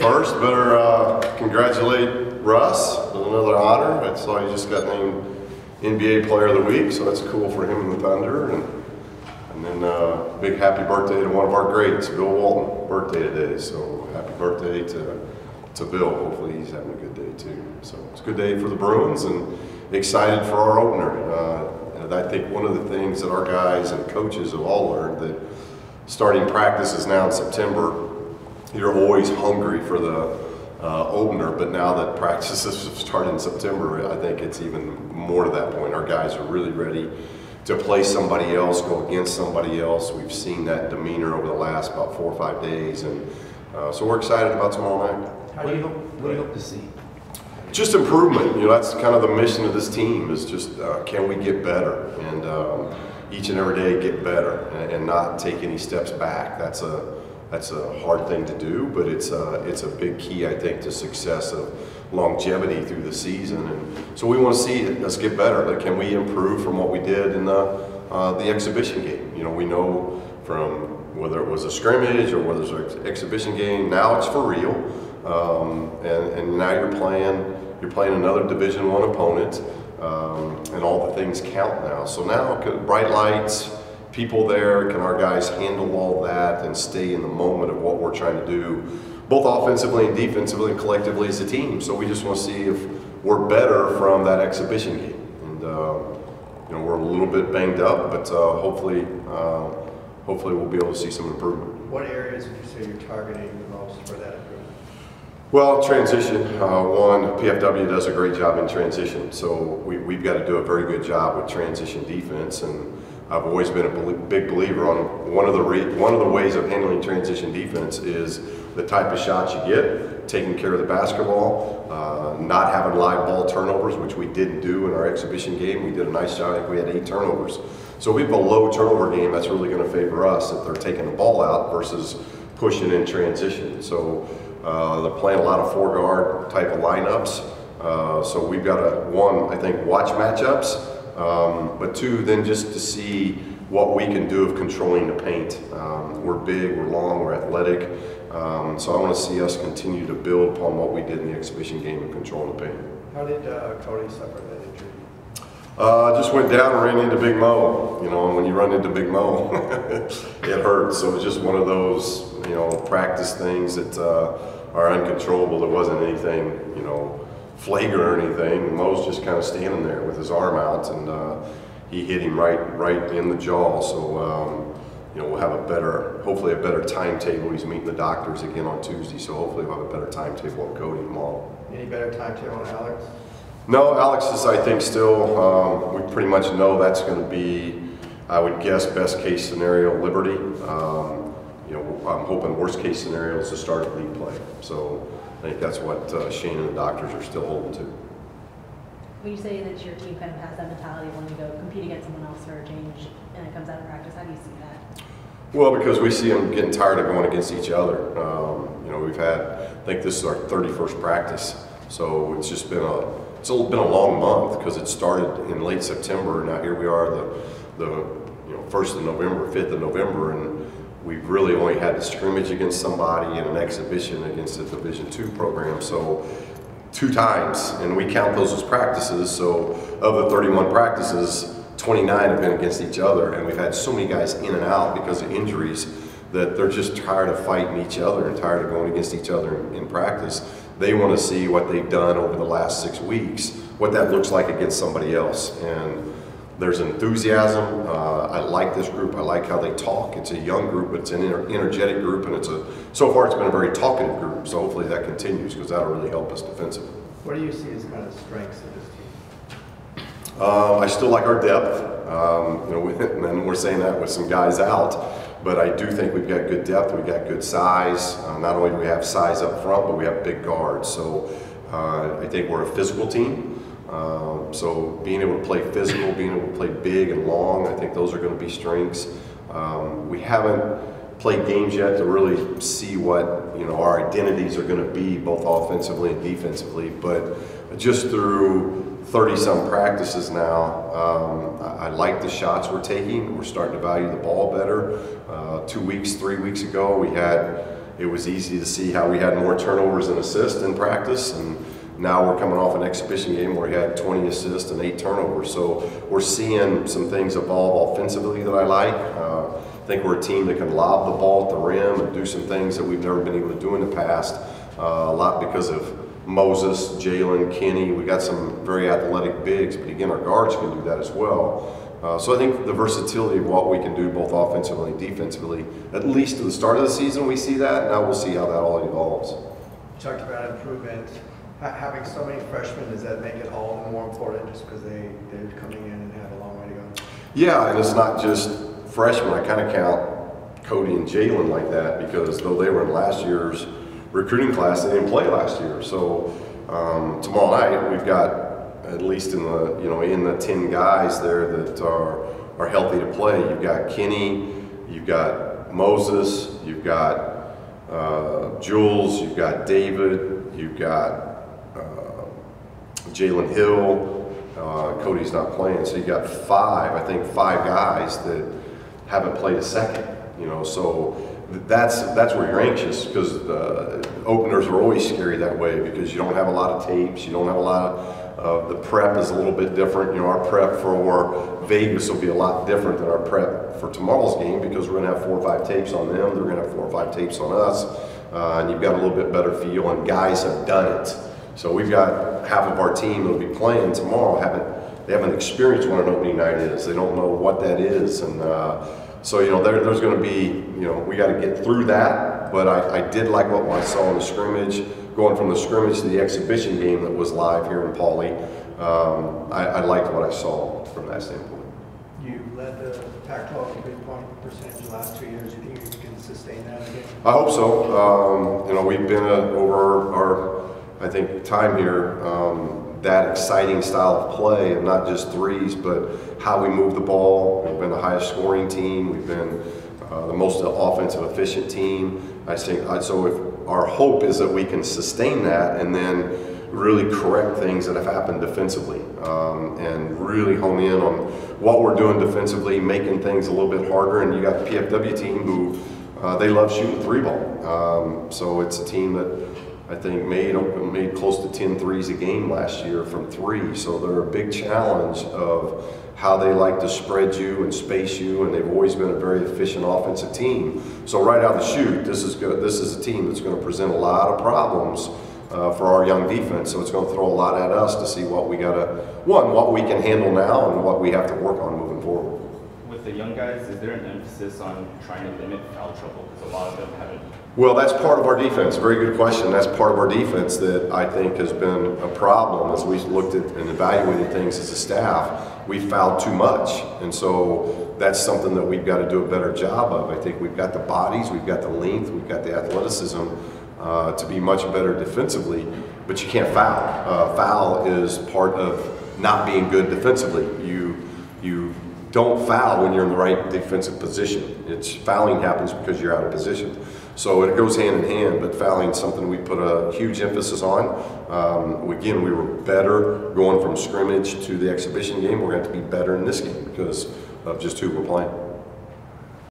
First, better congratulate Russ on another honor. I saw he just got named NBA Player of the Week, so that's cool for him and the Thunder. And then big happy birthday to one of our greats, Bill Walton, birthday today. So happy birthday to Bill. Hopefully he's having a good day too. So it's a good day for the Bruins and excited for our opener. And I think one of the things that our guys and coaches have all learned that starting practices now in September, you're always hungry for the opener, but now that practices have started in September, I think it's even more to that point. Our guys are really ready to play somebody else, go against somebody else. We've seen that demeanor over the last about 4 or 5 days, and so we're excited about tomorrow night. What do you hope to see? Just improvement. You know, that's kind of the mission of this team, is just can we get better, and each and every day get better and not take any steps back. That's a hard thing to do, but it's a big key, I think, to success of longevity through the season. And so we want to see us get better. Like, can we improve from what we did in the exhibition game? You know, we know from whether it was a scrimmage or whether it was an exhibition game, now it's for real, and now you're playing another Division I opponent, and all the things count now. So now, bright lights, people there, can our guys handle all that and stay in the moment of what we're trying to do, both offensively and defensively and collectively as a team. So we just want to see if we're better from that exhibition game. And you know, we're a little bit banged up, but hopefully we'll be able to see some improvement. What areas would you say you're targeting the most for that improvement? Well, transition. One, PFW does a great job in transition, so we've got to do a very good job with transition defense. And I've always been a big believer on one of the ways of handling transition defense is the type of shots you get, taking care of the basketball, not having live ball turnovers, which we didn't do in our exhibition game. We did a nice job. I think we had 8 turnovers. So if we have a low turnover game, that's really going to favor us if they're taking the ball out versus pushing in transition. So they're playing a lot of 4-guard type of lineups. So we've got to, one, I think, watch matchups. But 2, then just to see what we can do of controlling the paint. We're big, we're long, we're athletic, so I want to see us continue to build upon what we did in the exhibition game and controlling the paint. How did Cody suffer that injury? Just went down and ran into Big Mo. You know, and when you run into Big Mo, it hurts. So it was just one of those, you know, practice things that are uncontrollable. There wasn't anything, you know, flagrant or anything. Mo's just kind of standing there with his arm out, and he hit him right in the jaw. So you know, we'll have hopefully a better timetable. He's meeting the doctors again on Tuesday, so hopefully we'll have a better timetable on Cody tomorrow. Any better timetable on Alex? No, Alex is, I think, still. We pretty much know that's going to be, I would guess, best case scenario Liberty. You know, I'm hoping worst case scenario is the start of league play. So I think that's what Shane and the doctors are still holding to. When you say that your team kind of has that mentality when you go compete against someone else for a change and it comes out of practice, how do you see that? Well, because we see them getting tired of going against each other. You know, we've had, I think this is our 31st practice, so it's just been been a long month because it started in late September. Now here we are, the you know, 1st of November, 5th of November, and we've really only had to scrimmage against somebody in an exhibition against a Division II program. So 2 times, and we count those as practices. So of the 31 practices, 29 have been against each other, and we've had so many guys in and out because of injuries that they're just tired of fighting each other and tired of going against each other in practice. They want to see what they've done over the last 6 weeks, what that looks like against somebody else. And there's enthusiasm. I like this group. I like how they talk. It's a young group, but it's an energetic group, and so far it's been a very talkative group. So hopefully that continues because that'll really help us defensively. What do you see as kind of strengths of this team? I still like our depth. You know, and we're saying that with some guys out, but I do think we've got good depth. We've got good size. Not only do we have size up front, but we have big guards. So I think we're a physical team. So being able to play physical, being able to play big and long, I think those are going to be strengths. We haven't played games yet to really see what, you know, our identities are going to be both offensively and defensively, but just through 30-some practices now, I like the shots we're taking. We're starting to value the ball better. 2 weeks, 3 weeks ago, we had it was easy to see how we had more turnovers and assists in practice, and now we're coming off an exhibition game where we had 20 assists and 8 turnovers. So we're seeing some things evolve offensively that I like. I think we're a team that can lob the ball at the rim and do some things that we've never been able to do in the past, a lot because of Moses, Jalen, Kenny. We got some very athletic bigs, but again, our guards can do that as well. So I think the versatility of what we can do both offensively and defensively, at least to the start of the season we see that. Now we'll see how that all evolves. You talked about improvement. Having so many freshmen, does that make it all the more important just because they're coming in and have a long way to go? Yeah, and it's not just freshmen. I kind of count Cody and Jalen like that because though they were in last year's recruiting class, they didn't play last year. So tomorrow night we've got at least in the 10 guys there that are healthy to play. You've got Kenny, you've got Moses, you've got Jules, you've got David, you've got Jalen Hill. Cody's not playing, so you got five guys that haven't played a second. So that's where you're anxious, because openers are always scary that way because you don't have a lot of tapes, you don't have a lot of the prep is a little bit different. Our prep for Vegas will be a lot different than our prep for tomorrow's game because we're going to have 4 or 5 tapes on them. They're going to have 4 or 5 tapes on us, and you've got a little bit better feel. And guys have done it. So we've got half of our team that'll be playing tomorrow they haven't experienced what an opening night is. They don't know what that is, and so there's going to be we got to get through that. But I did like what I saw in the scrimmage, going from the scrimmage to the exhibition game that was live here in Pauley. I liked what I saw from that standpoint. You led the Pac-12 in three-point percentage the last 2 years. You think you can sustain that again? I hope so. We've been over our I think time here, that exciting style of play, and not just threes, but how we move the ball. We've been the highest scoring team. We've been the most offensive efficient team. I think so. If our hope is that we can sustain that and then really correct things that have happened defensively, and really hone in on what we're doing defensively, making things a little bit harder. And you got the PFW team who they love shooting the 3-ball. So it's a team that I think made close to 10 threes a game last year from 3. So they're a big challenge of how they like to spread you and space you, and they've always been a very efficient offensive team. So right out of the chute, this is good. This is a team that's going to present a lot of problems for our young defense. So it's going to throw a lot at us to see what we what we can handle now and what we have to work on moving forward. With the young guys, is there an emphasis on trying to limit foul trouble? Because a lot of them haven't. Well, that's part of our defense. Very good question. That's part of our defense that I think has been a problem as we looked at and evaluated things as a staff. We fouled too much, and so that's something that we've got to do a better job of. I think we've got the bodies, we've got the length, we've got the athleticism to be much better defensively, but you can't foul. Foul is part of not being good defensively. You don't foul when you're in the right defensive position. Fouling happens because you're out of position. So it goes hand in hand, but fouling is something we put a huge emphasis on. Again, we were better going from scrimmage to the exhibition game. We're going to have to be better in this game because of just who we're playing.